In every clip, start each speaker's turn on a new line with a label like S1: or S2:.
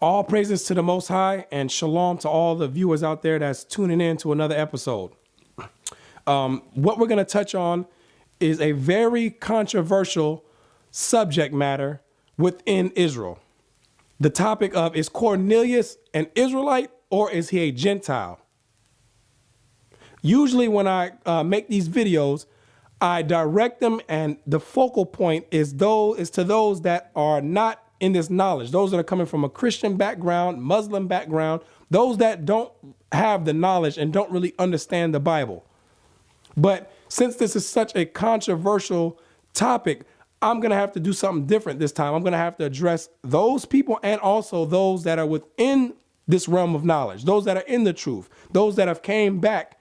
S1: All praises to the Most High, and shalom to all the viewers out there that's tuning in to another episode. What we're going to touch on is a very controversial subject matter within Israel. The topic of, is Cornelius an Israelite or is he a Gentile? Usually when I make these videos, I direct them, and the focal point is to those that are not in this knowledge, those that are coming from a Christian background, Muslim background, those that don't have the knowledge and don't really understand the Bible. But since this is such a controversial topic, I'm going to have to do something different this time. I'm going to have to address those people and also those that are within this realm of knowledge, those that are in the truth, those that have came back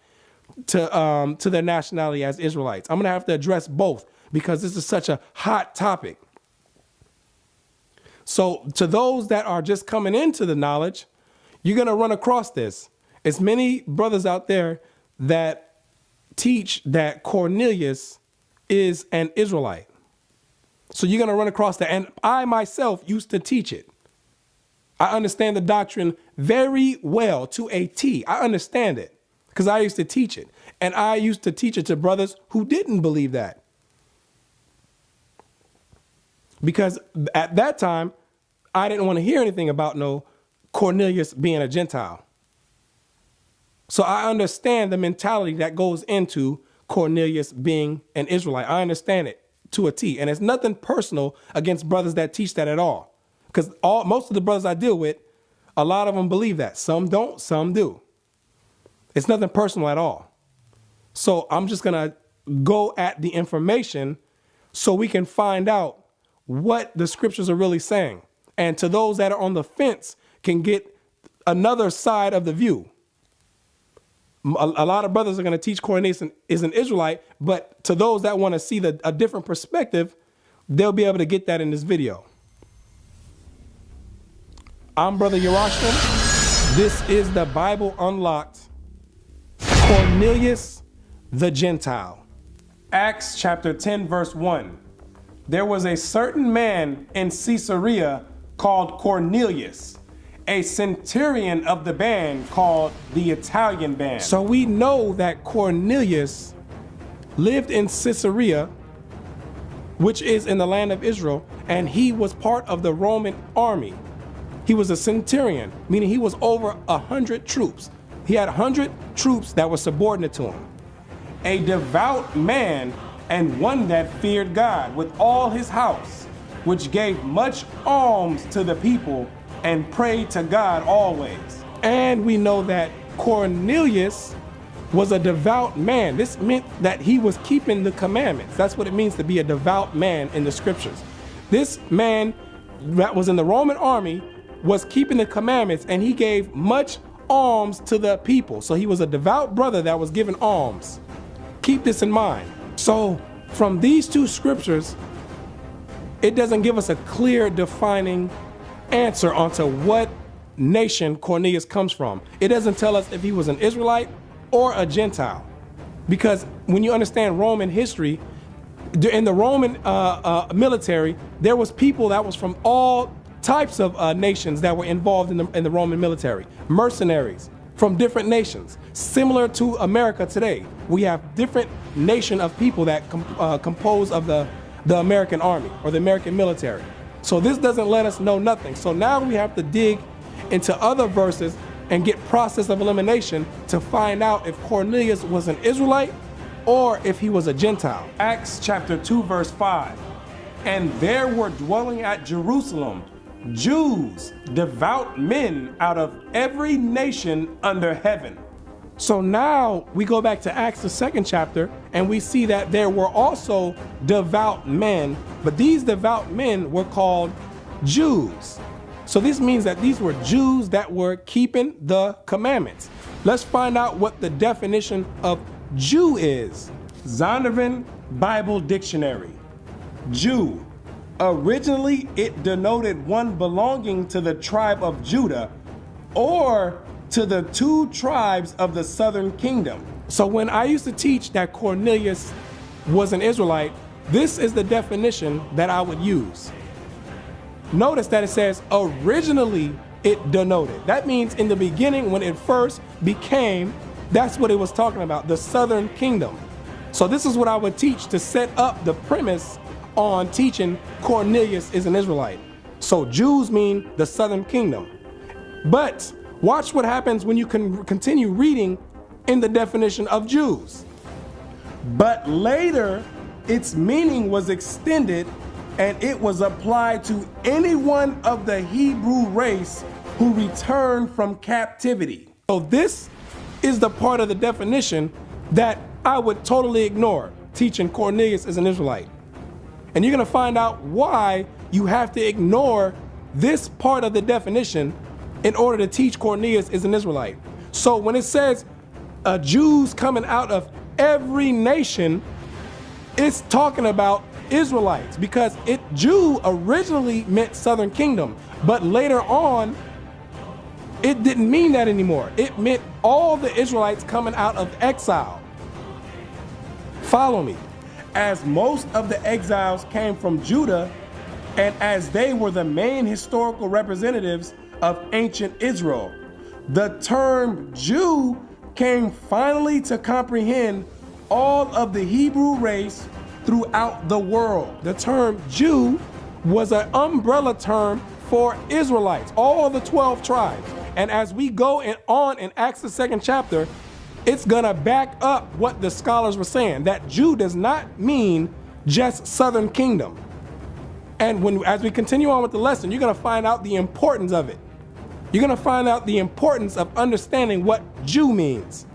S1: to their nationality as Israelites. I'm going to have to address both because this is such a hot topic. So to those that are just coming into the knowledge, you're going to run across this. It's many brothers out there that teach that Cornelius is an Israelite. So you're going to run across that. And I myself used to teach it. I understand the doctrine very well to a T. I understand it because I used to teach it. And I used to teach it to brothers who didn't believe that. Because at that time, I didn't want to hear anything about no Cornelius being a Gentile. So I understand the mentality that goes into Cornelius being an Israelite. I understand it to a T. And it's nothing personal against brothers that teach that at all. Because most of the brothers I deal with, a lot of them believe that. Some don't, some do. It's nothing personal at all. So I'm just going to go at the information so we can find out what the scriptures are really saying. And to those that are on the fence can get another side of the view. A lot of brothers are going to teach Cornelius is an Israelite, but to those that want to see a different perspective, they'll be able to get that in this video. I'm Brother Yarashalam. This is the Bible Unlocked. Cornelius the Gentile. Acts chapter 10 verse 1. There was a certain man in Caesarea called Cornelius, a centurion of the band called the Italian band. So we know that Cornelius lived in Caesarea, which is in the land of Israel, and he was part of the Roman army. He was a centurion, meaning he was over 100 troops. He had 100 troops that were subordinate to him. A devout man and one that feared God with all his house, which gave much alms to the people and prayed to God always. And we know that Cornelius was a devout man. This meant that he was keeping the commandments. That's what it means to be a devout man in the scriptures. This man that was in the Roman army was keeping the commandments, and he gave much alms to the people. So he was a devout brother that was giving alms. Keep this in mind. So from these two scriptures, it doesn't give us a clear defining answer onto what nation Cornelius comes from. It doesn't tell us if he was an Israelite or a Gentile. Because when you understand Roman history, in the Roman military, there was people that was from all types of nations that were involved in the Roman military. Mercenaries from different nations. Similar to America today, we have different nation of people that compose of the American army or the American military. So this doesn't let us know nothing. So now we have to dig into other verses and get process of elimination to find out if Cornelius was an Israelite or if he was a Gentile. Acts chapter 2 verse 5. And there were dwelling at Jerusalem Jews, devout men out of every nation under heaven. So now we go back to Acts the 2nd chapter and we see that there were also devout men, but these devout men were called Jews. So this means that these were Jews that were keeping the commandments. Let's find out what the definition of Jew is. Zondervan Bible Dictionary. Jew. Originally, it denoted one belonging to the tribe of Judah or to the two tribes of the southern kingdom. So when I used to teach that Cornelius was an Israelite, this is the definition that I would use. Notice that it says originally it denoted. That means in the beginning, when it first became, that's what it was talking about, the southern kingdom. So this is what I would teach to set up the premise on teaching Cornelius is an Israelite. So Jews mean the southern kingdom. But watch what happens when you can continue reading in the definition of Jews. But later, its meaning was extended and it was applied to anyone of the Hebrew race who returned from captivity. So this is the part of the definition that I would totally ignore, teaching Cornelius is an Israelite. And you're going to find out why you have to ignore this part of the definition in order to teach Cornelius is an Israelite. So when it says Jews coming out of every nation, it's talking about Israelites, because Jew originally meant southern kingdom, but later on it didn't mean that anymore. It meant all the Israelites coming out of exile. Follow me. As most of the exiles came from Judah, and as they were the main historical representatives of ancient Israel, the term Jew came finally to comprehend all of the Hebrew race throughout the world. The term Jew was an umbrella term for Israelites, all the 12 tribes. And as we go on in Acts the 2nd chapter, it's gonna back up what the scholars were saying, that Jew does not mean just southern kingdom. And as we continue on with the lesson, you're gonna find out the importance of it. You're gonna find out the importance of understanding what Jew means.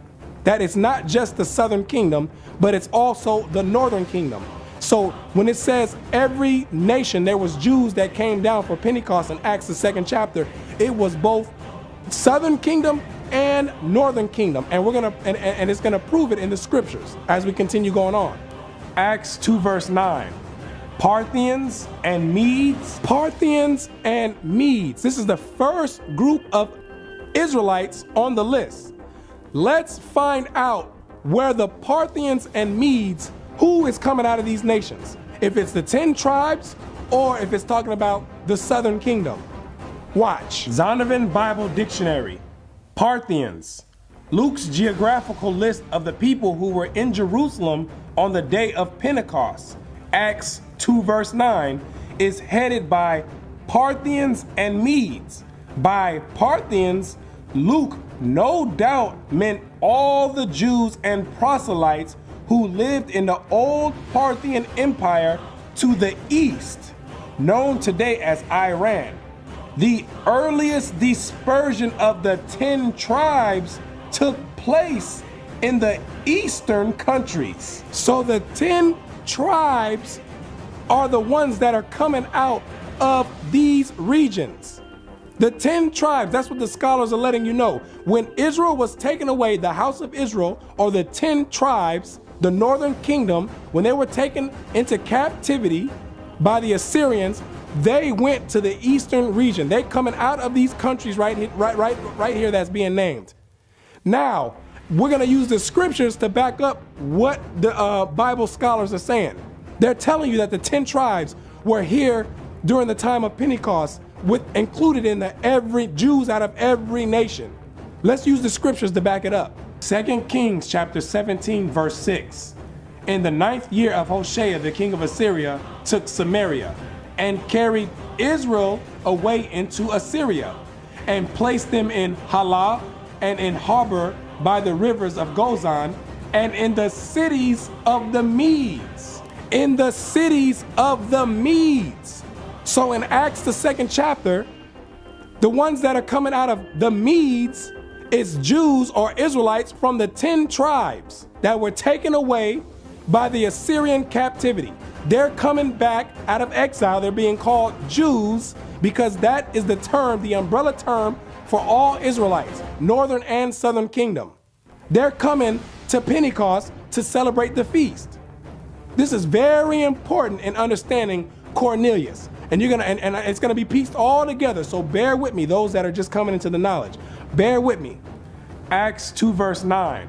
S1: That it's not just the southern kingdom, but it's also the northern kingdom. So when it says every nation, there was Jews that came down for Pentecost in Acts the 2nd chapter, it was both southern kingdom and northern kingdom. And we're gonna and it's gonna prove it in the scriptures as we continue going on. Acts 2 verse 9. Parthians and Medes. Parthians and Medes. This is the first group of Israelites on the list. Let's find out where the Parthians and Medes, who is coming out of these nations. If it's the 10 tribes or if it's talking about the southern kingdom. Watch. Zondervan Bible Dictionary. Parthians. Luke's geographical list of the people who were in Jerusalem on the day of Pentecost, Acts 2 verse 9, is headed by Parthians and Medes. By Parthians, Luke no doubt meant all the Jews and proselytes who lived in the old Parthian Empire to the east, known today as Iran. The earliest dispersion of the 10 tribes took place in the eastern countries. So the 10 tribes are the ones that are coming out of these regions. The 10 tribes, that's what the scholars are letting you know. When Israel was taken away, the house of Israel, or the 10 tribes, the northern kingdom, when they were taken into captivity by the Assyrians, they went to the eastern region. They're coming out of these countries right here that's being named. Now, we're gonna use the scriptures to back up what the Bible scholars are saying. They're telling you that the 10 tribes were here during the time of Pentecost, included in every Jews out of every nation. Let's use the scriptures to back it up. 2 Kings chapter 17 verse 6. In the 9th year of Hoshea, the king of Assyria took Samaria and carried Israel away into Assyria and placed them in Halah and in Harbor by the rivers of Gozan and in the cities of the Medes. In the cities of the Medes. So in Acts the 2nd chapter, the ones that are coming out of the Medes is Jews or Israelites from the 10 tribes that were taken away by the Assyrian captivity. They're coming back out of exile. They're being called Jews because that is the term, the umbrella term for all Israelites, northern and southern kingdom. They're coming to Pentecost to celebrate the feast. This is very important in understanding Cornelius. And and it's gonna be pieced all together. So bear with me, those that are just coming into the knowledge. Bear with me. Acts 2 verse 9.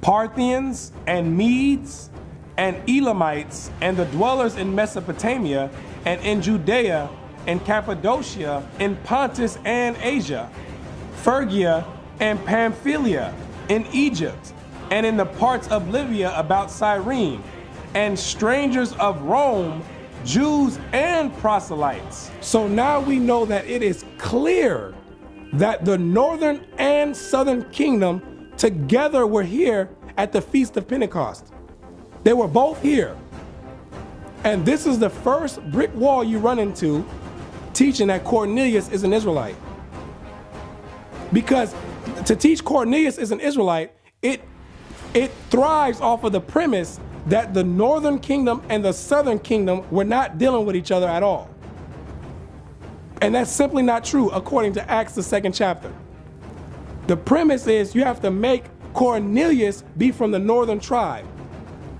S1: Parthians and Medes and Elamites and the dwellers in Mesopotamia and in Judea and Cappadocia, in Pontus and Asia, Phrygia and Pamphylia, in Egypt, and in the parts of Libya about Cyrene, and strangers of Rome, Jews and proselytes.
S2: So now we know that it is clear that the northern and southern kingdom together were here at the Feast of Pentecost. They were both here. And this is the first brick wall you run into teaching that Cornelius is an Israelite. Because to teach Cornelius is an Israelite, it thrives off of the premise that the northern kingdom and the southern kingdom were not dealing with each other at all. And that's simply not true according to Acts, the 2nd chapter. The premise is you have to make Cornelius be from the northern tribe,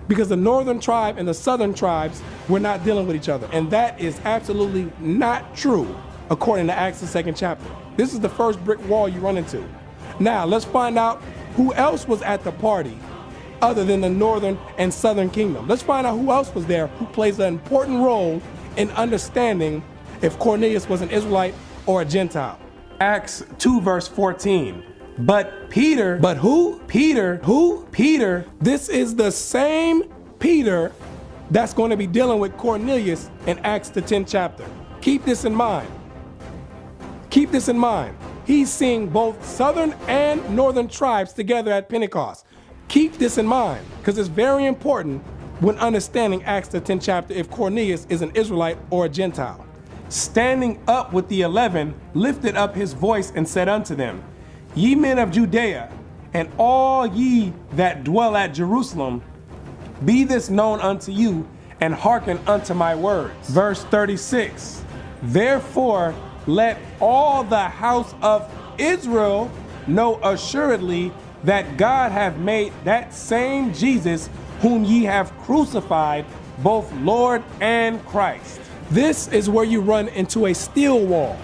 S2: because the northern tribe and the southern tribes were not dealing with each other. And that is absolutely not true according to Acts, the 2nd chapter. This is the first brick wall you run into. Now, let's find out who else was at the party other than the northern and southern kingdom. Let's find out who else was there who plays an important role in understanding if Cornelius was an Israelite or a Gentile.
S1: Acts 2 verse 14. But Peter.
S2: But who?
S1: Peter.
S2: Who?
S1: Peter.
S2: This is the same Peter that's going to be dealing with Cornelius in Acts, the 10th chapter. Keep this in mind. Keep this in mind. He's seeing both southern and northern tribes together at Pentecost. Keep this in mind, because it's very important when understanding Acts, the 10th chapter, if Cornelius is an Israelite or a Gentile.
S1: Standing up with the 11, lifted up his voice and said unto them, Ye men of Judea, and all ye that dwell at Jerusalem, be this known unto you, and hearken unto my words. Verse 36. Therefore, let all the house of Israel know assuredly that God hath made that same Jesus whom ye have crucified, both Lord and Christ.
S2: This is where you run into a steel wall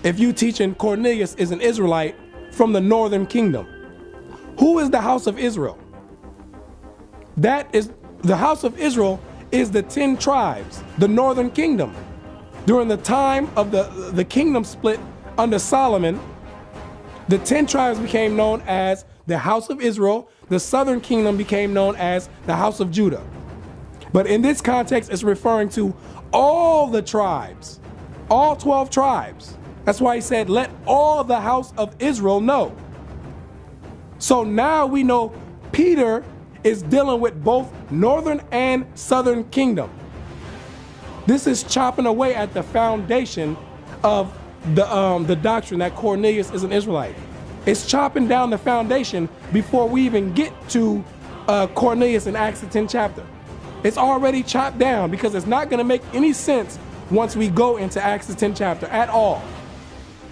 S2: if you teaching Cornelius is an Israelite from the northern kingdom. Who is the house of Israel? That is the house of Israel is the 10 tribes, the northern kingdom. During the time of the kingdom split under Solomon, the 10 tribes became known as the house of Israel. The southern kingdom became known as the house of Judah. But in this context, it's referring to all the tribes, all 12 tribes. That's why he said, let all the house of Israel know. So now we know Peter is dealing with both northern and southern kingdom. This is chopping away at the foundation of the doctrine that Cornelius is an Israelite. It's chopping down the foundation before we even get to Cornelius in Acts the 10th chapter. It's already chopped down because it's not going to make any sense once we go into Acts the 10th chapter at all.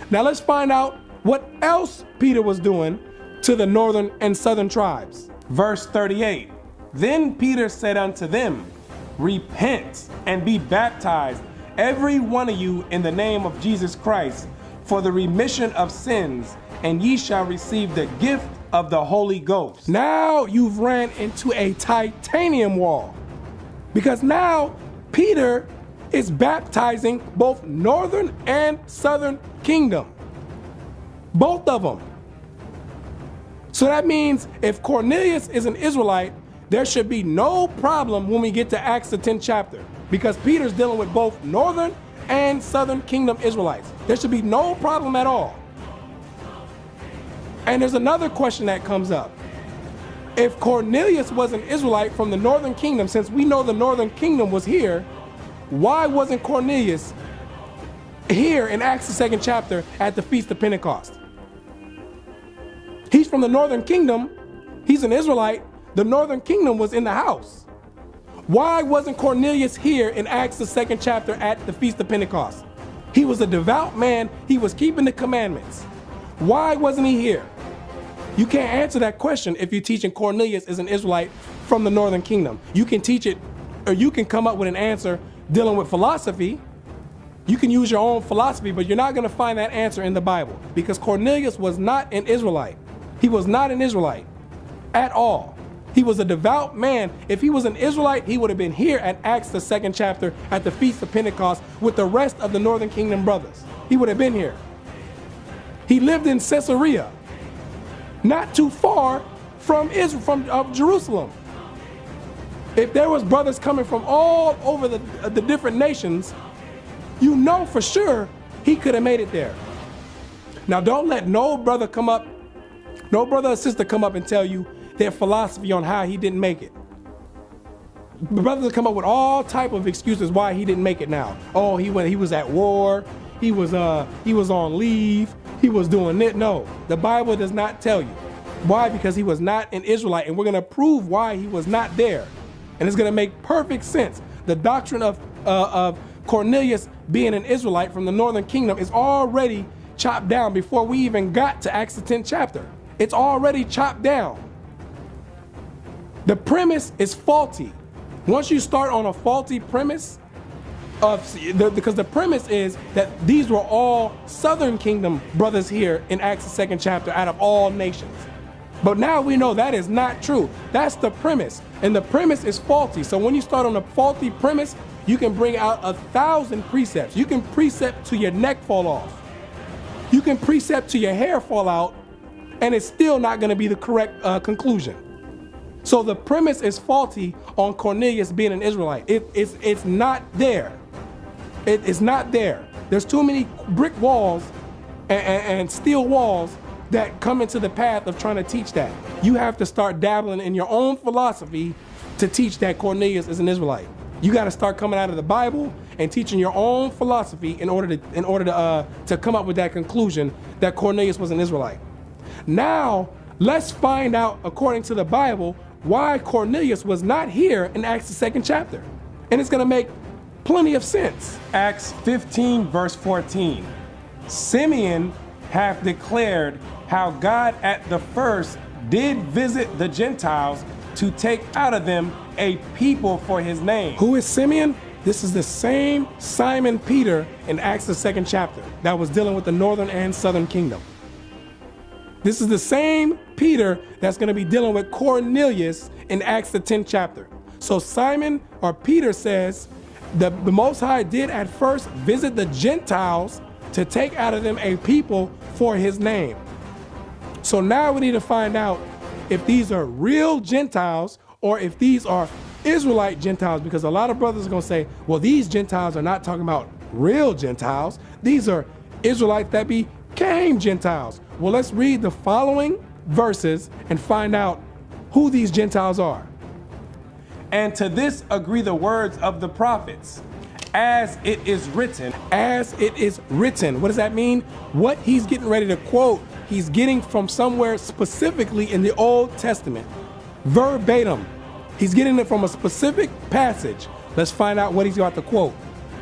S2: Now let's find out what else Peter was doing to the northern and southern tribes.
S1: Verse 38. Then Peter said unto them, Repent and be baptized, every one of you, in the name of Jesus Christ, for the remission of sins, and ye shall receive the gift of the Holy Ghost.
S2: Now you've ran into a titanium wall, because now Peter is baptizing both northern and southern kingdom. Both of them. So that means if Cornelius is an Israelite, there should be no problem when we get to Acts the 10th chapter, because Peter's dealing with both northern and southern kingdom Israelites. There should be no problem at all. And there's another question that comes up. If Cornelius was an Israelite from the northern kingdom, since we know the northern kingdom was here, why wasn't Cornelius here in Acts the 2nd chapter at the Feast of Pentecost? He's from the northern kingdom. He's an Israelite. The northern kingdom was in the house. Why wasn't Cornelius here in Acts the 2nd chapter at the Feast of Pentecost? He was a devout man. He was keeping the commandments. Why wasn't he here? You can't answer that question if you're teaching Cornelius is an Israelite from the northern kingdom. You can teach it, or you can come up with an answer dealing with philosophy. You can use your own philosophy, but you're not going to find that answer in the Bible, because Cornelius was not an Israelite. He was not an Israelite at all. He was a devout man. If he was an Israelite, he would have been here at Acts, the 2nd chapter, at the Feast of Pentecost with the rest of the Northern Kingdom brothers. He would have been here. He lived in Caesarea, not too far from Jerusalem. If there was brothers coming from all over the different nations, you know for sure he could have made it there. Now, don't let no brother or sister come up and tell you their philosophy on how he didn't make it. Brothers come up with all type of excuses why he didn't make it now. Oh, he was at war, he was on leave, he was doing it. No, the Bible does not tell you. Why? Because he was not an Israelite, and we're going to prove why he was not there. And it's going to make perfect sense. The doctrine of Cornelius being an Israelite from the Northern Kingdom is already chopped down before we even got to Acts the 10th chapter. It's already chopped down. The premise is faulty. Once you start on a faulty premise, because the premise is that these were all Southern Kingdom brothers here in Acts the 2nd chapter out of all nations. But now we know that is not true. That's the premise, and the premise is faulty. So when you start on a faulty premise, you can bring out 1,000 precepts. You can precept till your neck fall off. You can precept till your hair fall out, and it's still not going to be the correct conclusion. So the premise is faulty on Cornelius being an Israelite. It's not there. It is not there. There's too many brick walls and steel walls that come into the path of trying to teach that. You have to start dabbling in your own philosophy to teach that Cornelius is an Israelite. You got to start coming out of the Bible and teaching your own philosophy in order to come up with that conclusion that Cornelius was an Israelite. Now, let's find out, according to the Bible, why Cornelius was not here in Acts the 2nd chapter. And it's going to make plenty of sense.
S1: Acts 15 verse 14. Simeon hath declared how God at the first did visit the Gentiles to take out of them a people for his name.
S2: Who is Simeon? This is the same Simon Peter in Acts the 2nd chapter that was dealing with the Northern and Southern Kingdom. This is the same Peter that's going to be dealing with Cornelius in Acts the 10th chapter. So Simon or Peter says the Most High did at first visit the Gentiles to take out of them a people for his name. So now we need to find out if these are real Gentiles or if these are Israelite Gentiles, because a lot of brothers are going to say, well, these Gentiles are not talking about real Gentiles. These are Israelites that became Gentiles. Well, let's read the following verses and find out who these Gentiles are.
S1: And to this agree the words of the prophets, as it is written.
S2: As it is written. What does that mean? What he's getting ready to quote, he's getting from somewhere specifically in the Old Testament. Verbatim. He's getting it from a specific passage. Let's find out what he's about to quote.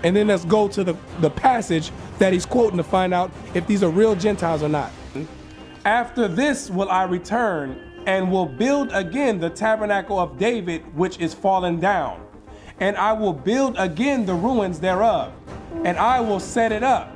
S2: And then let's go to the passage that he's quoting to find out if these are real Gentiles or not.
S1: After this will I return and will build again the tabernacle of David, which is fallen down. And I will build again the ruins thereof, and I will set it up,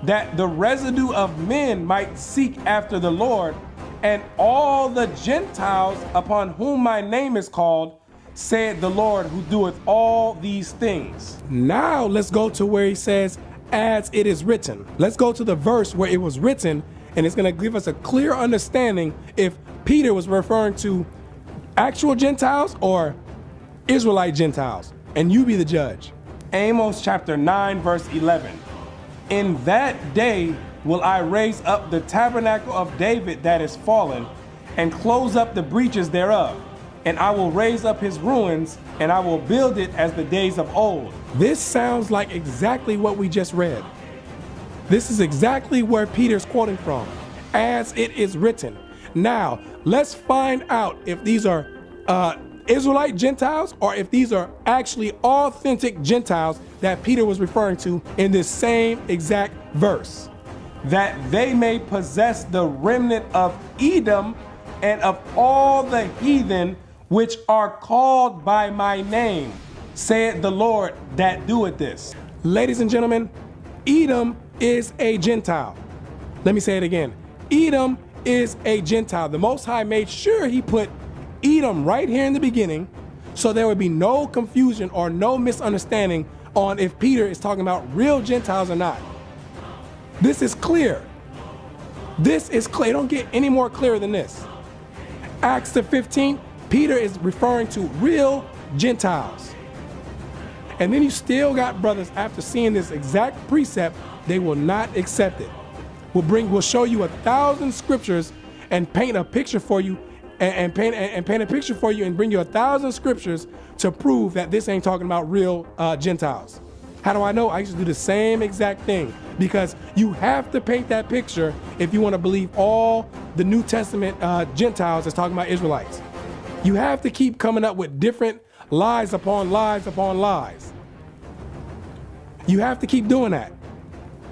S1: that the residue of men might seek after the Lord, and all the Gentiles upon whom my name is called, said the Lord who doeth all these things.
S2: Now let's go to where he says, as it is written. Let's go to the verse where it was written, and it's going to give us a clear understanding if Peter was referring to actual Gentiles or Israelite Gentiles. And you be the judge.
S1: Amos chapter 9 verse 11. In that day will I raise up the tabernacle of David that is fallen, and close up the breaches thereof. And I will raise up his ruins, and I will build it as the days of old.
S2: This sounds like exactly what we just read. This is exactly where Peter's quoting from. As it is written. Now, let's find out if these are Israelite Gentiles or if these are actually authentic Gentiles that Peter was referring to in this same exact verse.
S1: That they may possess the remnant of Edom and of all the heathen which are called by my name, said the Lord that doeth this.
S2: Ladies and gentlemen, Edom is a Gentile. Let me say it again. Edom is a Gentile. The Most High made sure he put Edom right here in the beginning, so there would be no confusion or no misunderstanding on if Peter is talking about real Gentiles or not. This is clear. This is clear. It don't get any more clear than this. Acts the 15th, Peter is referring to real Gentiles. And then you still got brothers, after seeing this exact precept, they will not accept it. We'll show you 1,000 scriptures and paint a picture for you and paint a picture for you and bring you 1,000 scriptures to prove that this ain't talking about real Gentiles. How do I know? I used to do the same exact thing, because you have to paint that picture if you want to believe all the New Testament Gentiles is talking about Israelites. You have to keep coming up with different lies upon lies upon lies. You have to keep doing that.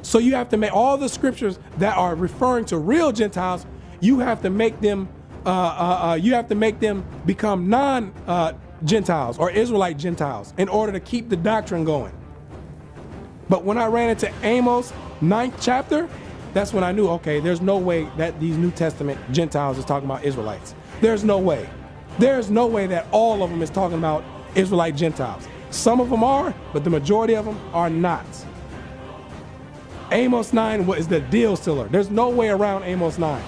S2: So you have to make all the scriptures that are referring to real Gentiles, you have to make them become non-Gentiles or Israelite Gentiles in order to keep the doctrine going. But when I ran into Amos 9th chapter, that's when I knew, okay, there's no way that these New Testament Gentiles is talking about Israelites. There's no way. There's no way that all of them is talking about Israelite Gentiles. Some of them are, but the majority of them are not. Amos 9 is the deal sealer. There's no way around Amos 9.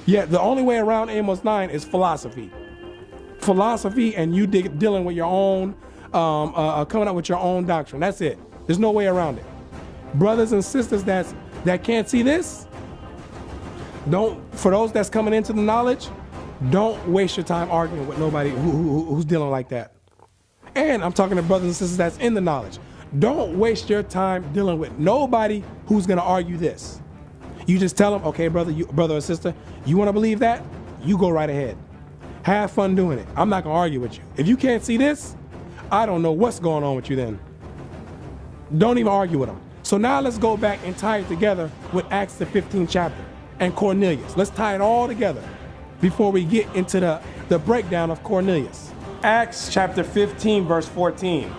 S2: Yet the only way around Amos 9 is philosophy. Philosophy and you dealing with your own, coming up with your own doctrine. That's it. There's no way around it. Brothers and sisters that can't see this, for those that's coming into the knowledge, don't waste your time arguing with nobody who's dealing like that. And I'm talking to brothers and sisters that's in the knowledge. Don't waste your time dealing with nobody who's going to argue this. You just tell them, okay, brother or sister, you want to believe that? You go right ahead. Have fun doing it. I'm not going to argue with you. If you can't see this, I don't know what's going on with you then. Don't even argue with them. So now let's go back and tie it together with Acts the 15th chapter and Cornelius. Let's tie it all together before we get into the breakdown of Cornelius.
S1: Acts chapter 15, verse 14.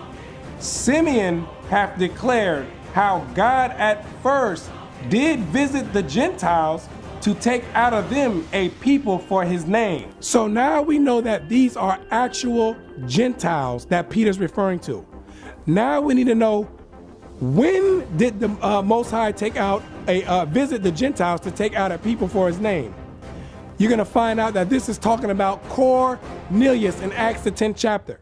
S1: Simeon hath declared how God at first did visit the Gentiles to take out of them a people for his name.
S2: So now we know that these are actual Gentiles that Peter's referring to. Now we need to know, when did the Most High take out visit the Gentiles to take out a people for his name? You're going to find out that this is talking about Cornelius in Acts the 10th chapter.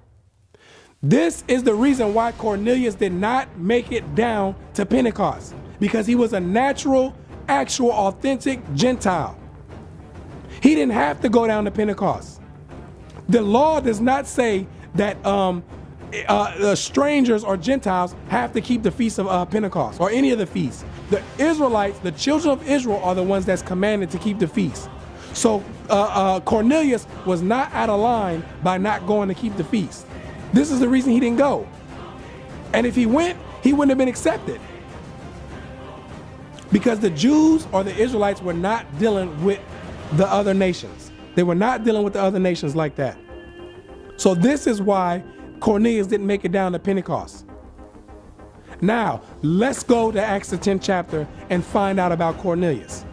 S2: This is the reason why Cornelius did not make it down to Pentecost, because he was a natural, actual, authentic Gentile. He didn't have to go down to Pentecost. The law does not say that strangers or Gentiles have to keep the feast of Pentecost or any of the feasts. The Israelites, the children of Israel, are the ones that's commanded to keep the feast. So Cornelius was not out of line by not going to keep the feast. This is the reason he didn't go. And if he went, he wouldn't have been accepted. Because the Jews or the Israelites were not dealing with the other nations. They were not dealing with the other nations like that. So this is why Cornelius didn't make it down to Pentecost. Now, let's go to Acts the 10th chapter and find out about Cornelius.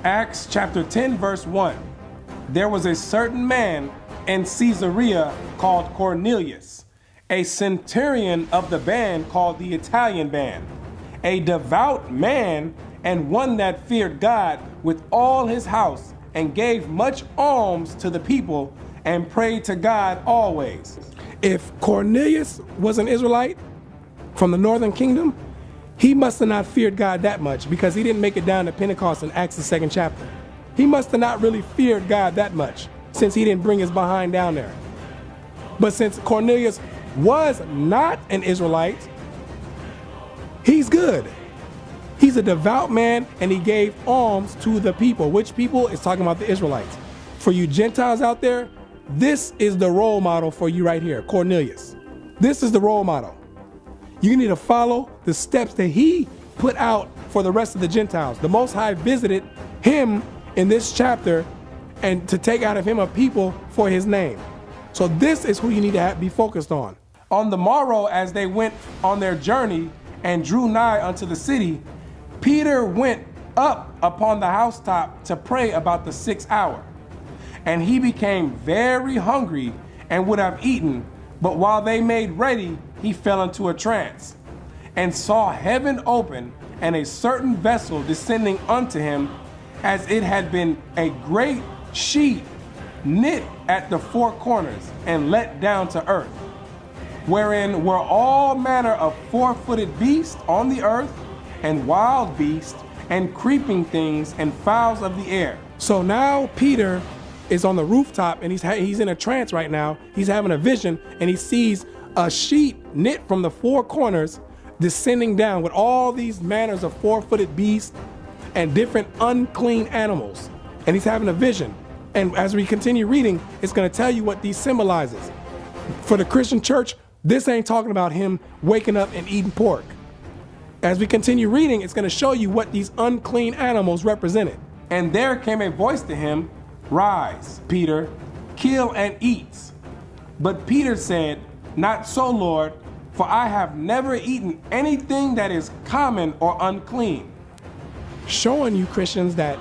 S1: Acts chapter 10, verse 1. There was a certain man in Caesarea called Cornelius, a centurion of the band called the Italian band, a devout man and one that feared God with all his house, and gave much alms to the people and prayed to God always.
S2: If Cornelius was an Israelite from the northern kingdom, he must have not feared God that much, because he didn't make it down to Pentecost in Acts the 2nd chapter. He must have not really feared God that much, since he didn't bring his behind down there. But since Cornelius was not an Israelite, he's good. He's a devout man, and he gave alms to the people. Which people? Is talking about the Israelites. For you Gentiles out there, this is the role model for you right here, Cornelius. This is the role model. You need to follow the steps that he put out for the rest of the Gentiles. The Most High visited him in this chapter and to take out of him a people for his name. So this is who you need to be focused on.
S1: On the morrow, as they went on their journey and drew nigh unto the city, Peter went up upon the housetop to pray about the 6th hour. And he became very hungry and would have eaten, but while they made ready, he fell into a trance, and saw heaven open, and a certain vessel descending unto him, as it had been a great sheet knit at the four corners, and let down to earth, wherein were all manner of four-footed beasts on the earth, and wild beasts, and creeping things, and fowls of the air.
S2: So now Peter is on the rooftop, and he's in a trance right now. He's having a vision, and he sees a sheet knit from the four corners descending down with all these manners of four-footed beasts and different unclean animals. And he's having a vision. And as we continue reading, it's going to tell you what these symbolizes. For the Christian church, this ain't talking about him waking up and eating pork. As we continue reading, it's going to show you what these unclean animals represented.
S1: And there came a voice to him, Rise, Peter, kill and eat. But Peter said, Not so, Lord, for I have never eaten anything that is common or unclean.
S2: Showing you, Christians, that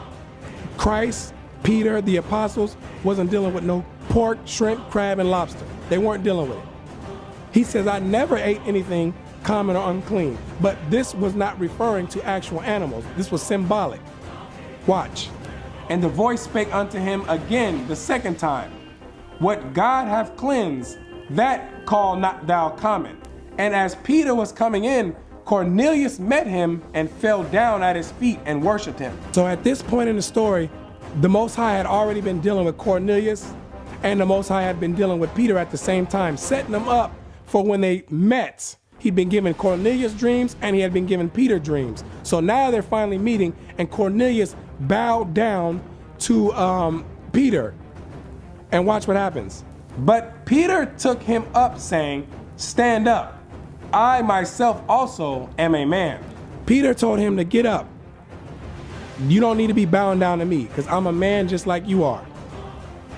S2: Christ, Peter, the apostles, wasn't dealing with no pork, shrimp, crab, and lobster. They weren't dealing with it. He says, I never ate anything common or unclean. But this was not referring to actual animals. This was symbolic. Watch.
S1: And the voice spake unto him again the second time, What God hath cleansed, that call not thou common. And as Peter was coming in, Cornelius met him and fell down at his feet and worshiped him.
S2: So at this point in the story, the Most High had already been dealing with Cornelius, and the Most High had been dealing with Peter at the same time, setting them up for when they met. He'd been giving Cornelius dreams, and he had been giving Peter dreams. So now they're finally meeting, and Cornelius bowed down to Peter. And watch what happens.
S1: But Peter took him up, saying, Stand up. I myself also am a man.
S2: Peter told him to get up. You don't need to be bowing down to me, because I'm a man just like you are.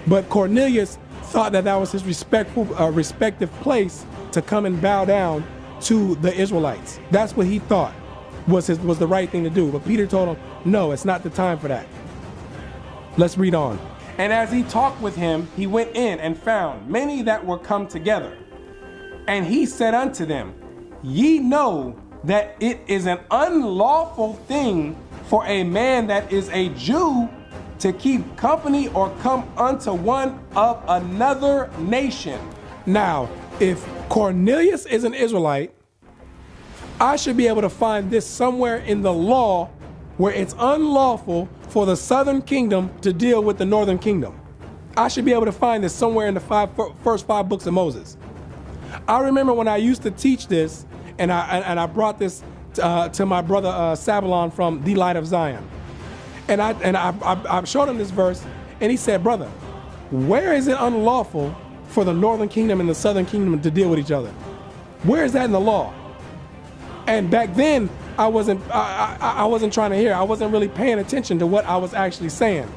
S2: But Cornelius thought that was his respective place to come and bow down to the Israelites. That's what he thought was the right thing to do. But Peter told him, no, it's not the time for that. Let's read on.
S1: And as he talked with him, he went in and found many that were come together. And he said unto them, Ye know that it is an unlawful thing for a man that is a Jew to keep company or come unto one of another nation.
S2: Now, if Cornelius is an Israelite, I should be able to find this somewhere in the law where it's unlawful for the southern kingdom to deal with the northern kingdom. I should be able to find this somewhere in the first five books of Moses. I remember when I used to teach this, and I brought this to my brother Sabalon from the Light of Zion, and I showed him this verse, and he said, "Brother, where is it unlawful for the northern kingdom and the southern kingdom to deal with each other? Where is that in the law?" And back then, I wasn't trying to hear. I wasn't really paying attention to what I was actually saying.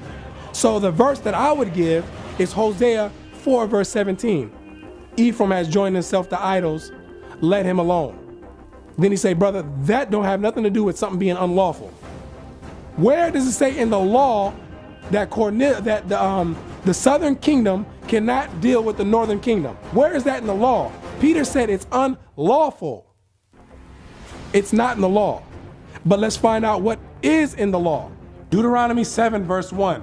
S2: So the verse that I would give is Hosea 4 verse 17. Ephraim has joined himself to idols, let him alone. Then he say, brother, that don't have nothing to do with something being unlawful. Where does it say in the law that the southern kingdom cannot deal with the northern kingdom? Where is that in the law? Peter said it's unlawful. It's not in the law. But let's find out what is in the law.
S1: Deuteronomy 7 verse 1.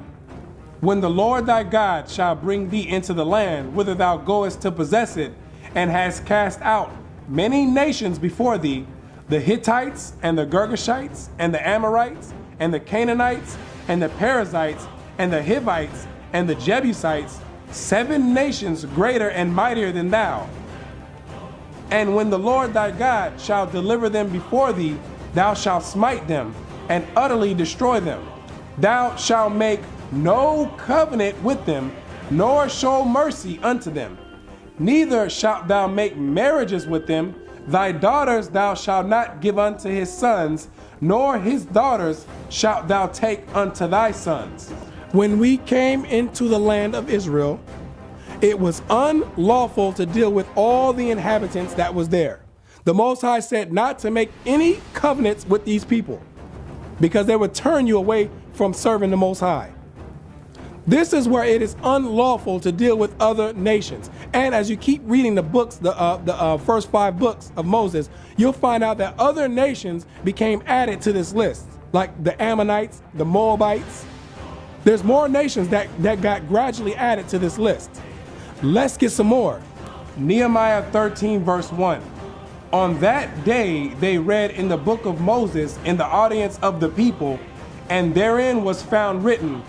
S1: When the Lord thy God shall bring thee into the land whither thou goest to possess it, and hast cast out many nations before thee, the Hittites and the Girgashites and the Amorites and the Canaanites and the Perizzites and the Hivites and the Jebusites, 7 nations greater and mightier than thou. And when the Lord thy God shall deliver them before thee, thou shalt smite them and utterly destroy them. Thou shalt make no covenant with them, nor show mercy unto them. Neither shalt thou make marriages with them. Thy daughters thou shalt not give unto his sons, nor his daughters shalt thou take unto thy sons.
S2: When we came into the land of Israel, it was unlawful to deal with all the inhabitants that was there. The Most High said not to make any covenants with these people because they would turn you away from serving the Most High. This is where it is unlawful to deal with other nations. And as you keep reading the books, the first 5 books of Moses, you'll find out that other nations became added to this list, like the Ammonites, the Moabites. There's more nations that got gradually added to this list. Let's get some more.
S1: Nehemiah 13 verse 1. On that day they read in the book of Moses in the audience of the people, and therein was found written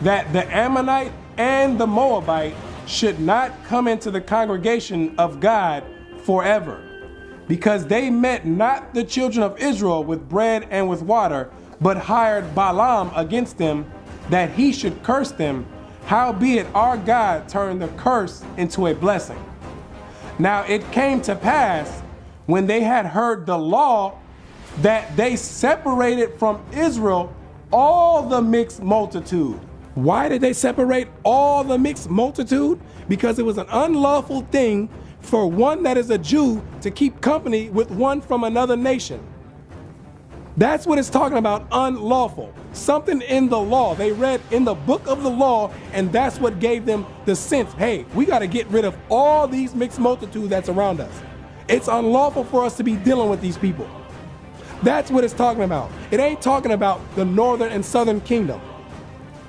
S1: that the Ammonite and the Moabite should not come into the congregation of God forever, because they met not the children of Israel with bread and with water, but hired Balaam against them, that he should curse them. Howbeit our God turned the curse into a blessing. Now it came to pass, when they had heard the law, that they separated from Israel all the mixed multitude.
S2: Why did they separate all the mixed multitude? Because it was an unlawful thing for one that is a Jew to keep company with one from another nation. That's what it's talking about, unlawful. Something in the law. They read in the book of the law, and that's what gave them the sense, hey, we got to get rid of all these mixed multitude that's around us. It's unlawful for us to be dealing with these people. That's what it's talking about. It ain't talking about the northern and southern kingdom.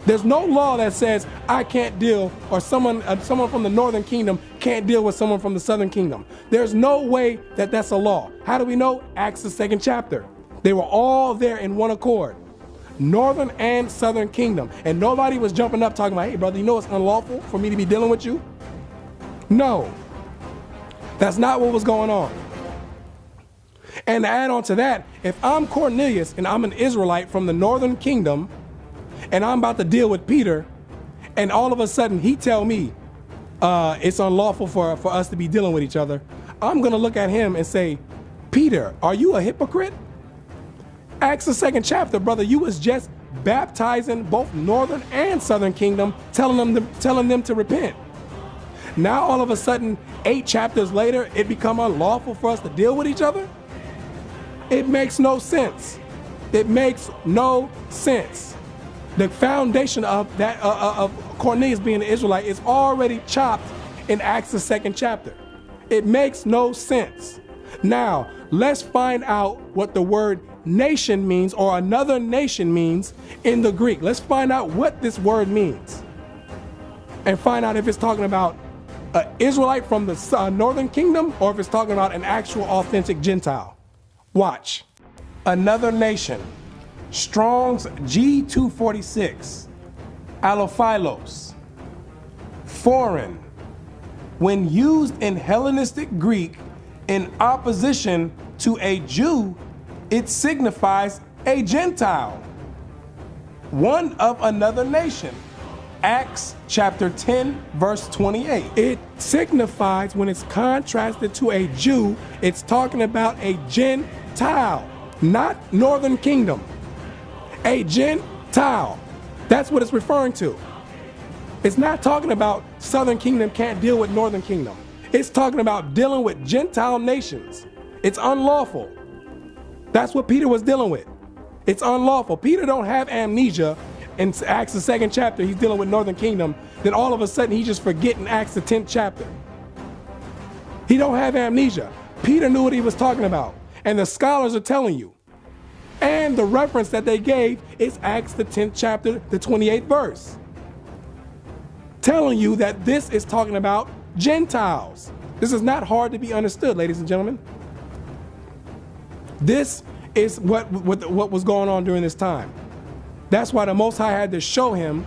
S2: There's no law that says I can't deal, or someone from the northern kingdom can't deal with someone from the southern kingdom. There's no way that that's a law. How do we know? Acts the 2nd chapter. They were all there in one accord, northern and southern kingdom. And nobody was jumping up talking about, hey brother, you know it's unlawful for me to be dealing with you? No, that's not what was going on. And to add on to that, if I'm Cornelius and I'm an Israelite from the northern kingdom, and I'm about to deal with Peter, and all of a sudden he tell me it's unlawful for us to be dealing with each other, I'm gonna look at him and say, Peter, are you a hypocrite? Acts the 2nd chapter, brother, you was just baptizing both northern and southern kingdom, telling them to repent. Now all of a sudden, 8 chapters later, it become unlawful for us to deal with each other? It makes no sense. It makes no sense. The foundation of that of Cornelius being an Israelite is already chopped in Acts the 2nd chapter. It makes no sense. Now, let's find out what the word nation means, or another nation means, in the Greek. Let's find out what this word means, and find out if it's talking about an Israelite from the northern kingdom, or if it's talking about an actual authentic Gentile. Watch.
S1: Another nation. Strong's G246. Allophilos. Foreign. When used in Hellenistic Greek in opposition to a Jew, it signifies a Gentile, one of another nation. Acts chapter 10 verse 28.
S2: It signifies, when it's contrasted to a Jew, it's talking about a Gentile, not northern kingdom. A Gentile. That's what it's referring to. It's not talking about southern kingdom can't deal with northern kingdom. It's talking about dealing with Gentile nations. It's unlawful. That's what Peter was dealing with. It's unlawful. Peter don't have amnesia. In Acts the 2nd chapter, he's dealing with northern kingdom. Then all of a sudden, he just forget in Acts the 10th chapter. He don't have amnesia. Peter knew what he was talking about. And the scholars are telling you. And the reference that they gave is Acts the 10th chapter, the 28th verse. Telling you that this is talking about Gentiles. This is not hard to be understood, ladies and gentlemen. This is what was going on during this time. That's why the Most High had to show him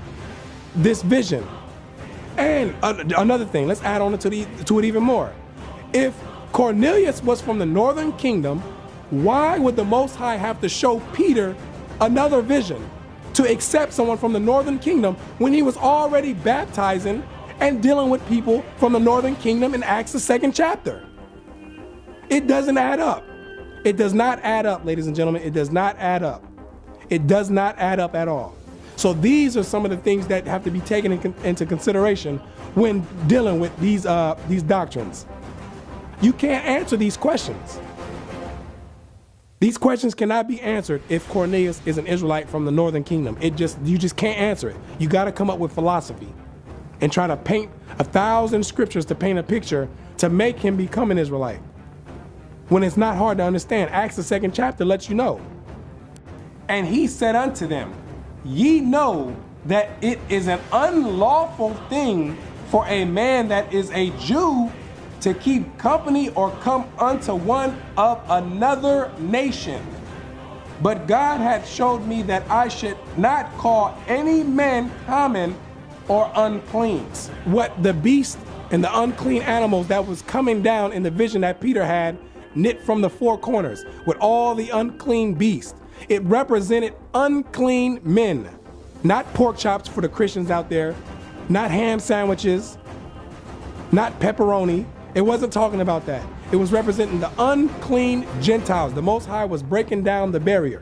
S2: this vision. And another thing, let's add on to it even more. If Cornelius was from the northern kingdom, why would the Most High have to show Peter another vision to accept someone from the northern kingdom when he was already baptizing and dealing with people from the northern kingdom in Acts the 2nd chapter? It doesn't add up. It does not add up, ladies and gentlemen. It does not add up. It does not add up at all. So these are some of the things that have to be taken into consideration when dealing with these doctrines. You can't answer these questions. These questions cannot be answered if Cornelius is an Israelite from the northern kingdom. You just can't answer it. You got to come up with philosophy and try to paint 1,000 scriptures to paint a picture to make him become an Israelite, when it's not hard to understand. Acts the 2nd chapter lets you know.
S1: And he said unto them, ye know that it is an unlawful thing for a man that is a Jew to keep company or come unto one of another nation. But God had showed me that I should not call any man common or unclean.
S2: What the beast and the unclean animals that was coming down in the vision that Peter had, knit from the four corners with all the unclean beasts, it represented unclean men. Not pork chops for the Christians out there, not ham sandwiches, not pepperoni. It wasn't talking about that. It was representing the unclean Gentiles. The Most High was breaking down the barrier.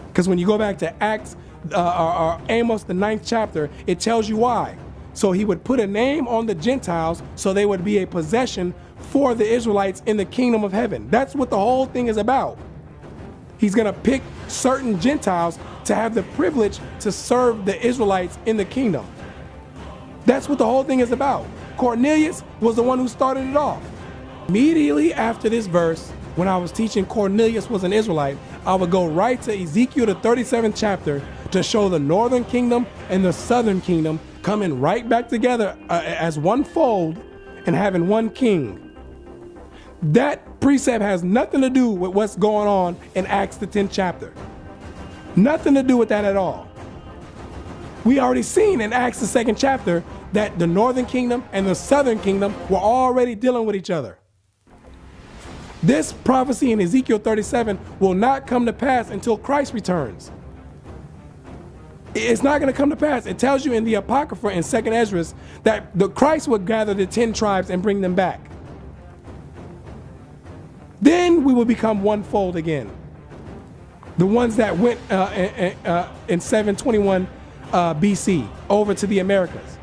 S2: Because when you go back to Acts or Amos, the 9th chapter, it tells you why. So he would put a name on the Gentiles so they would be a possession for the Israelites in the kingdom of heaven. That's what the whole thing is about. He's going to pick certain Gentiles to have the privilege to serve the Israelites in the kingdom. That's what the whole thing is about. Cornelius was the one who started it off. Immediately after this verse, when I was teaching Cornelius was an Israelite, I would go right to Ezekiel, the 37th chapter, to show the northern kingdom and the southern kingdom coming right back together as one fold and having one king. That precept has nothing to do with what's going on in Acts the 10th chapter. Nothing to do with that at all. We already seen in Acts the 2nd chapter that the northern kingdom and the southern kingdom were already dealing with each other. This prophecy in Ezekiel 37 will not come to pass until Christ returns. It's not going to come to pass. It tells you in the Apocrypha in 2nd Ezra that the Christ would gather the 10 tribes and bring them back. Then we will become one fold again. The ones that went in 721 BC over to the Americas.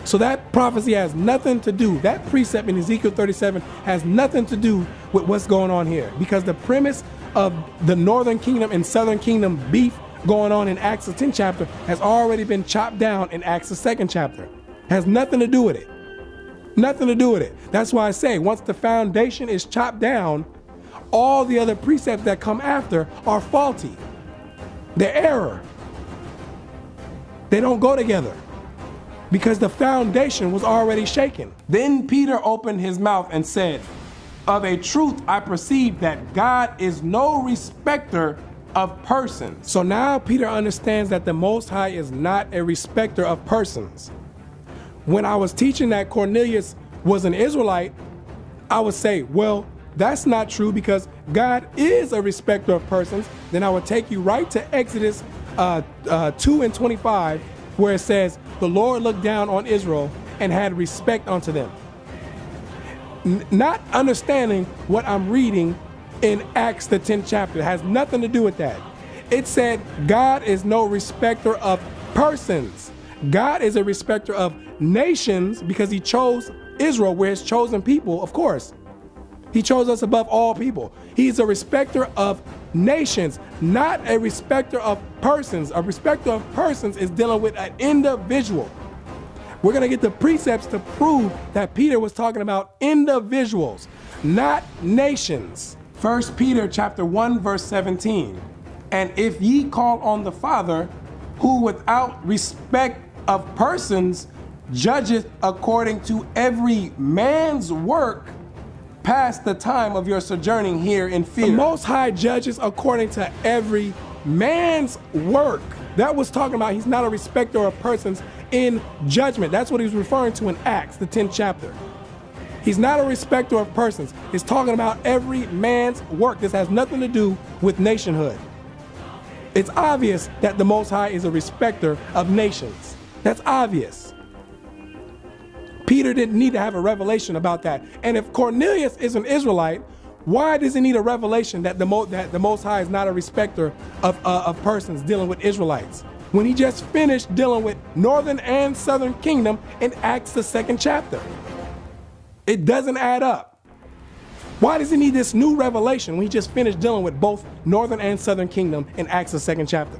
S2: So that prophecy has nothing to do, that precept in Ezekiel 37 has nothing to do with what's going on here, because the premise of the northern kingdom and southern kingdom beef going on in Acts the 10th chapter has already been chopped down in Acts the 2nd chapter. Has nothing to do with it. Nothing to do with it. That's why I say once the foundation is chopped down, all the other precepts that come after are faulty. They're error. They don't go together because the foundation was already shaken.
S1: Then Peter opened his mouth and said, of a truth I perceive that God is no respecter of persons.
S2: So now Peter understands that the Most High is not a respecter of persons. When I was teaching that Cornelius was an Israelite, I would say, well, that's not true because God is a respecter of persons. Then I would take you right to Exodus 2:25, where it says, the Lord looked down on Israel and had respect unto them. Not understanding what I'm reading in Acts the 10th chapter. It has nothing to do with that. It said God is no respecter of persons. God is a respecter of nations because he chose Israel, we're his chosen people, of course. He chose us above all people. He's a respecter of nations, not a respecter of persons. A respecter of persons is dealing with an individual. We're going to get the precepts to prove that Peter was talking about individuals, not nations.
S1: 1 Peter chapter 1 verse 17. And if ye call on the Father, who without respect of persons judgeth according to every man's work, past the time of your sojourning here in fear.
S2: The Most High judges according to every man's work. That was talking about he's not a respecter of persons in judgment. That's what he's referring to in Acts, the 10th chapter. He's not a respecter of persons. He's talking about every man's work. This has nothing to do with nationhood. It's obvious that the Most High is a respecter of nations. That's obvious. Peter didn't need to have a revelation about that. And if Cornelius is an Israelite, why does he need a revelation that the Most High is not a respecter of persons dealing with Israelites, when he just finished dealing with northern and southern kingdom in Acts the 2nd chapter? It doesn't add up. Why does he need this new revelation when he just finished dealing with both northern and southern kingdom in Acts, the 2nd chapter?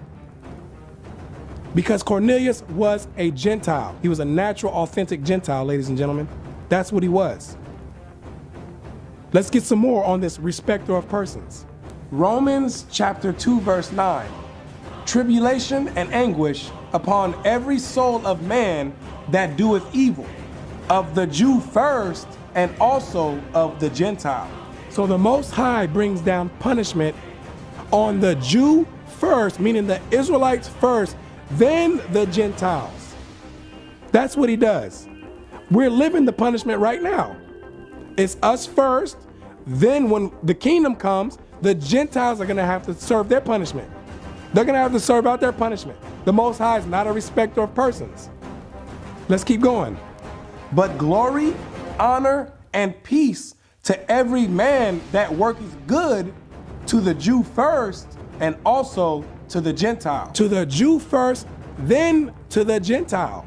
S2: Because Cornelius was a Gentile. He was a natural, authentic Gentile, ladies and gentlemen. That's what he was. Let's get some more on this respecter of persons.
S1: Romans chapter 2, verse 9. Tribulation and anguish upon every soul of man that doeth evil, of the Jew first, and also of the Gentile.
S2: So the Most High brings down punishment on the Jew first, meaning the Israelites first, then the Gentiles. That's what he does. We're living the punishment right now. It's us first, then when the kingdom comes, the Gentiles are going to have to serve their punishment. They're going to have to serve out their punishment. The Most High is not a respecter of persons. Let's keep going.
S1: But glory, honor, and peace to every man that worketh good, to the Jew first, and also to the Gentile.
S2: To the Jew first, then to the Gentile.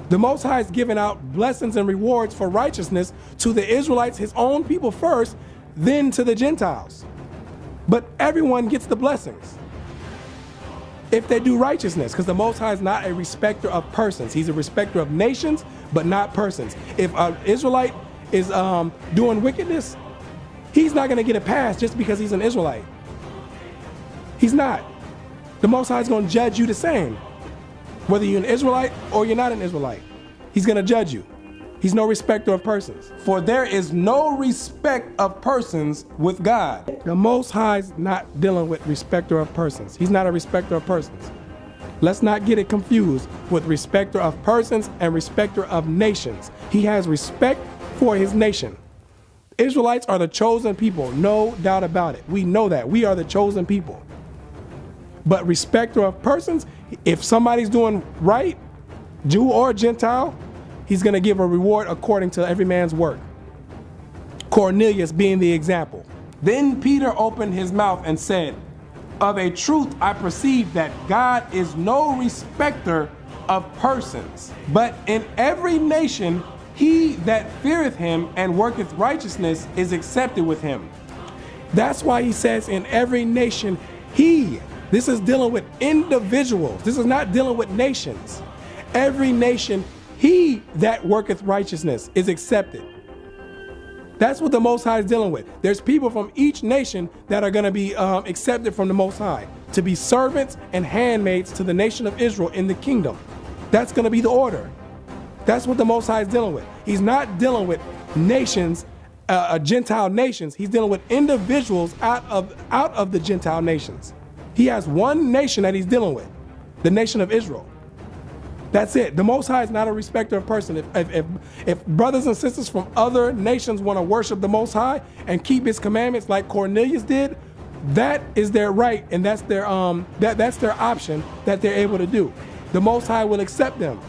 S2: The Most High is giving out blessings and rewards for righteousness to the Israelites, his own people first, then to the Gentiles. But everyone gets the blessings if they do righteousness, because the Most High is not a respecter of persons. He's a respecter of nations, but not persons. If an Israelite is doing wickedness, he's not going to get a pass just because he's an Israelite. He's not. The Most High is going to judge you the same, whether you're an Israelite or you're not an Israelite. He's going to judge you. He's no respecter of persons.
S1: For there is no respect of persons with God.
S2: The Most High is not dealing with respecter of persons. He's not a respecter of persons. Let's not get it confused with respecter of persons and respecter of nations. He has respect for his nation. Israelites are the chosen people, no doubt about it. We know that. We are the chosen people. But respecter of persons, if somebody's doing right, Jew or Gentile, he's going to give a reward according to every man's work. Cornelius being the example.
S1: Then Peter opened his mouth and said, of a truth I perceive that God is no respecter of persons, but in every nation he that feareth him and worketh righteousness is accepted with him.
S2: That's why he says in every nation he. This is dealing with individuals. This is not dealing with nations. Every nation, he that worketh righteousness is accepted. That's what the Most High is dealing with. There's people from each nation that are going to be accepted from the Most High to be servants and handmaids to the nation of Israel in the kingdom. That's going to be the order. That's what the Most High is dealing with. He's not dealing with nations, Gentile nations. He's dealing with individuals out of the Gentile nations. He has one nation that he's dealing with, the nation of Israel. That's it. The Most High is not a respecter of person. If brothers and sisters from other nations want to worship the Most High and keep his commandments like Cornelius did, that is their right, and that's their that's their option that they're able to do. The Most High will accept them.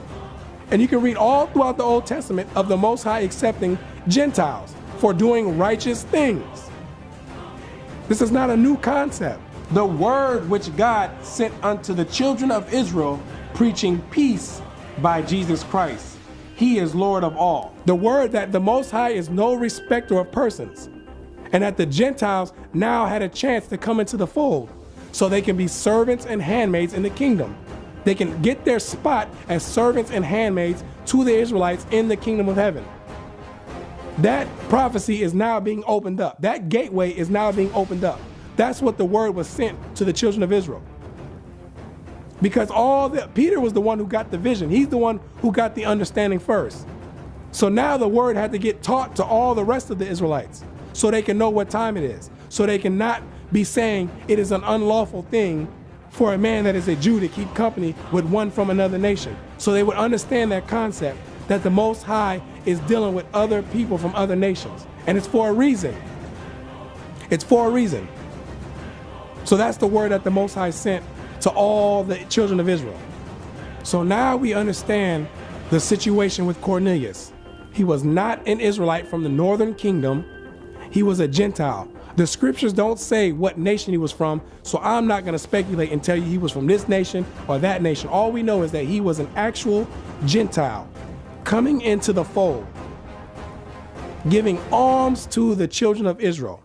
S2: And you can read all throughout the Old Testament of the Most High accepting Gentiles for doing righteous things. This is not a new concept.
S1: The word which God sent unto the children of Israel, preaching peace by Jesus Christ. He is Lord of all.
S2: The word that the Most High is no respecter of persons, and that the Gentiles now had a chance to come into the fold so they can be servants and handmaids in the kingdom. They can get their spot as servants and handmaids to the Israelites in the kingdom of heaven. That prophecy is now being opened up. That gateway is now being opened up. That's what the word was sent to the children of Israel. Because Peter was the one who got the vision. He's the one who got the understanding first. So now the word had to get taught to all the rest of the Israelites so they can know what time it is. So they can not be saying it is an unlawful thing for a man that is a Jew to keep company with one from another nation. So they would understand that concept that the Most High is dealing with other people from other nations. And it's for a reason. It's for a reason. So that's the word that the Most High sent to all the children of Israel. So now we understand the situation with Cornelius. He was not an Israelite from the northern kingdom. He was a Gentile. The scriptures don't say what nation he was from, so I'm not going to speculate and tell you he was from this nation or that nation. All we know is that he was an actual Gentile coming into the fold. giving alms to the children of Israel.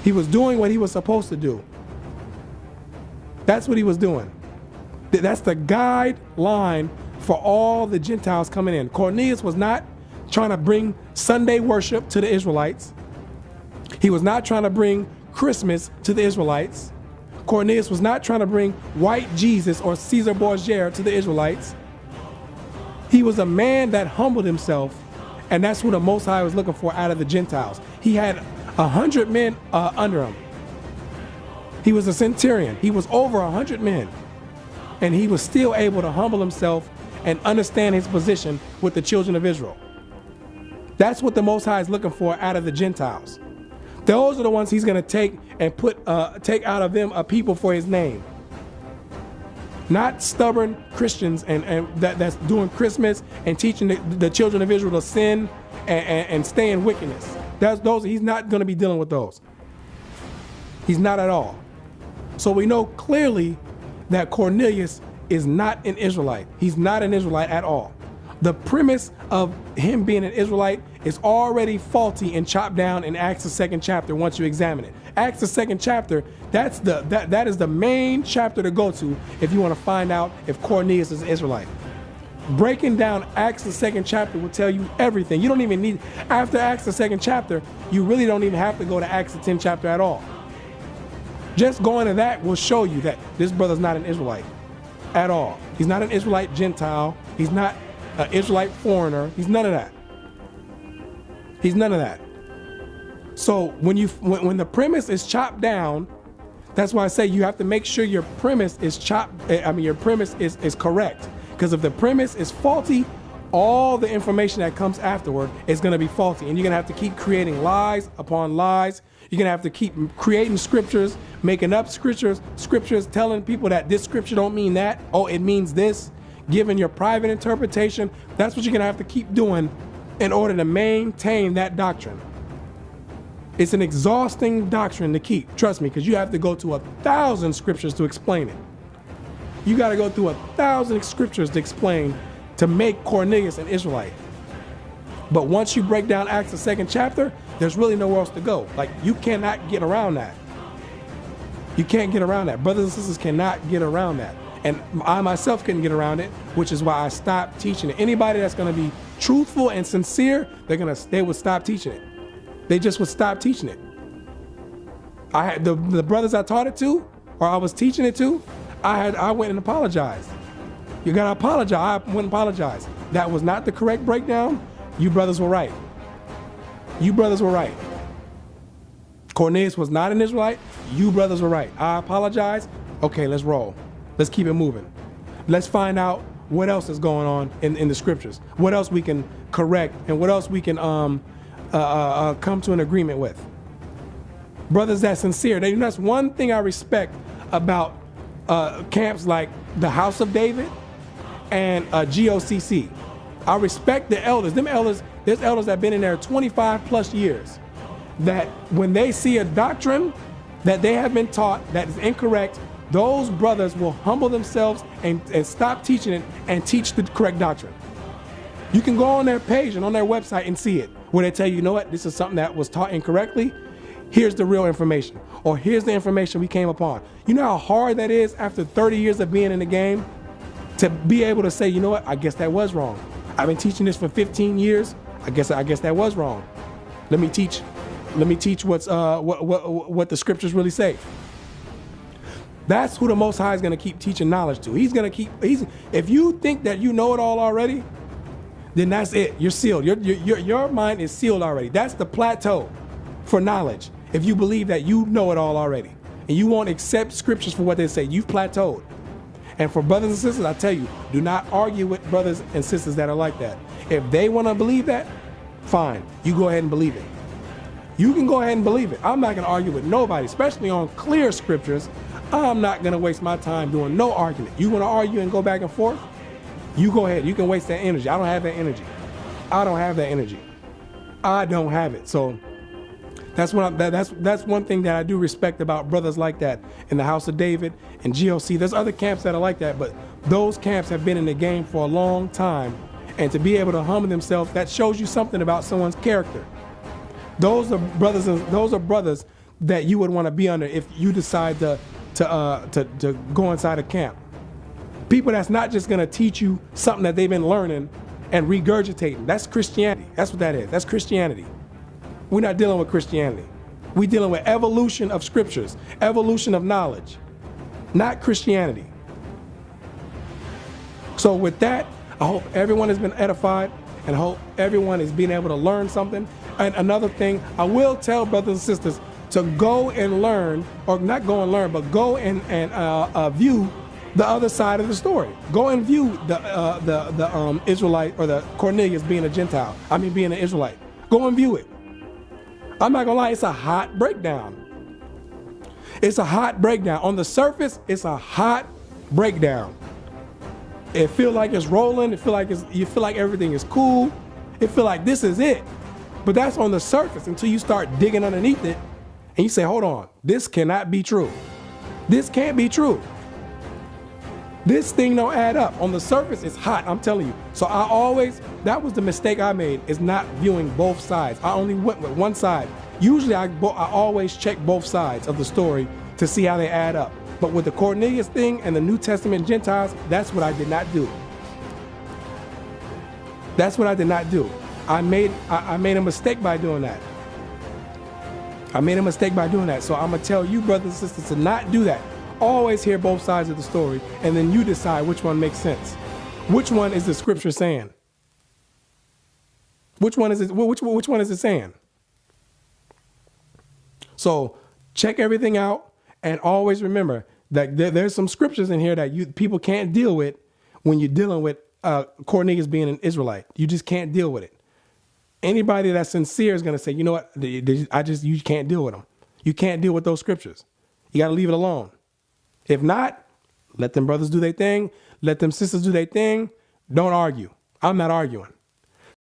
S2: He was doing what he was supposed to do. That's what he was doing. That's the guideline for all the Gentiles coming in. Cornelius was not trying to bring Sunday worship to the Israelites. He was not trying to bring Christmas to the Israelites. Cornelius was not trying to bring white Jesus or Caesar Borgia to the Israelites. He was a man that humbled himself, and that's what the Most High was looking for out of the Gentiles. He had 100 men under him. He was a centurion. He was over 100 men, and he was still able to humble himself and understand his position with the children of Israel. That's what the Most High is looking for out of the Gentiles. Those are the ones he's going to take and take out of them a people for his name. Not stubborn Christians and that's doing Christmas and teaching the children of Israel to sin and stay in wickedness. He's not going to be dealing with those. He's not at all. So we know clearly that Cornelius is not an Israelite. He's not an Israelite at all. The premise of him being an Israelite is already faulty and chopped down in Acts the 2nd chapter once you examine it. Acts the 2nd chapter, that is the main chapter to go to if you want to find out if Cornelius is an Israelite. Breaking down Acts the 2nd chapter will tell you everything. You don't even need, after Acts the 2nd chapter, you really don't even have to go to Acts the 10th chapter at all. Just going to that will show you that this brother's not an Israelite at all. He's not an Israelite Gentile. He's not an Israelite foreigner. He's none of that. He's none of that. So when the premise is chopped down, that's why I say you have to make sure your premise is your premise is correct. Because if the premise is faulty, all the information that comes afterward is going to be faulty. And you're going to have to keep creating lies upon lies. You're going to have to keep creating scriptures, making up scriptures, telling people that this scripture don't mean that. Oh, it means this. Giving your private interpretation. That's what you're going to have to keep doing in order to maintain that doctrine. It's an exhausting doctrine to keep. Trust me, because you have to go to 1,000 scriptures to explain it. You got to go through 1,000 scriptures to explain, to make Cornelius an Israelite. But once you break down Acts the 2nd chapter, there's really nowhere else to go. Like, you cannot get around that. You can't get around that. Brothers and sisters cannot get around that. And I myself couldn't get around it, which is why I stopped teaching it. Anybody that's going to be truthful and sincere, they would stop teaching it. They just would stop teaching it. I had the brothers I taught it to, or I was teaching it to, I went and apologized. You gotta apologize. I went and apologized. That was not the correct breakdown. You brothers were right. You brothers were right. Cornelius was not an Israelite. You brothers were right. I apologize. Okay, let's roll. Let's keep it moving. Let's find out what else is going on in the scriptures. What else we can correct and what else we can come to an agreement with. Brothers that's sincere. That's one thing I respect about camps like the House of David and GOCC. I respect the elders. There's elders that have been in there 25 plus years, that when they see a doctrine that they have been taught that is incorrect, those brothers will humble themselves and stop teaching it and teach the correct doctrine. You can go on their page and on their website and see it, where they tell you, you know what, this is something that was taught incorrectly. Here's the real information, or here's the information we came upon. You know how hard that is after 30 years of being in the game to be able to say, you know what, I guess that was wrong. I've been teaching this for 15 years. I guess that was wrong. Let me teach what the scriptures really say. That's who the Most High is going to keep teaching knowledge to. If you think that you know it all already, then that's it. You're sealed. Your mind is sealed already. That's the plateau for knowledge. If you believe that you know it all already and you won't accept scriptures for what they say, you've plateaued. And for brothers and sisters, I tell you, do not argue with brothers and sisters that are like that. If they want to believe that, fine. You go ahead and believe it. You can go ahead and believe it. I'm not going to argue with nobody, especially on clear scriptures. I'm not going to waste my time doing no argument. You want to argue and go back and forth? You go ahead. You can waste that energy. I don't have that energy. I don't have that energy. I don't have it. So that's one thing that I do respect about brothers like that in the House of David and GOC. There's other camps that are like that, but those camps have been in the game for a long time, and to be able to humble themselves, that shows you something about someone's character. Those are brothers that you would want to be under if you decide to go inside a camp. People that's not just going to teach you something that they've been learning and regurgitating. That's Christianity. That's what that is. That's Christianity. We're not dealing with Christianity. We're dealing with evolution of scriptures, evolution of knowledge, not Christianity. So with that, I hope everyone has been edified and I hope everyone is being able to learn something. And another thing, I will tell brothers and sisters to go and learn, or not go and learn, but go and view the other side of the story. Go and view the Israelite, or the Cornelius being a Gentile. I mean, being an Israelite. Go and view it. I'm not gonna lie, it's a hot breakdown. It's a hot breakdown. On the surface, it's a hot breakdown. It feel like it's rolling. It feel like you feel like everything is cool. It feel like this is it. But that's on the surface until you start digging underneath it and you say, hold on, this cannot be true. This can't be true. This thing don't add up. On the surface, it's hot, I'm telling you. So that was the mistake I made, is not viewing both sides. I only went with one side. Usually I always check both sides of the story to see how they add up. But with the Cornelius thing and the New Testament Gentiles, that's what I did not do. That's what I did not do. I made a mistake by doing that. I made a mistake by doing that. So I'm gonna tell you, brothers and sisters, to not do that. Always hear both sides of the story, and then you decide which one makes sense. Which one is the scripture saying? Which one is it? Which one is it saying? So check everything out, and always remember that there's some scriptures in here that people can't deal with when you're dealing with Cornelius being an Israelite. You just can't deal with it. Anybody that's sincere is going to say, you know what? You can't deal with them. You can't deal with those scriptures. You got to leave it alone. If not, let them brothers do their thing. Let them sisters do their thing. Don't argue. I'm not arguing.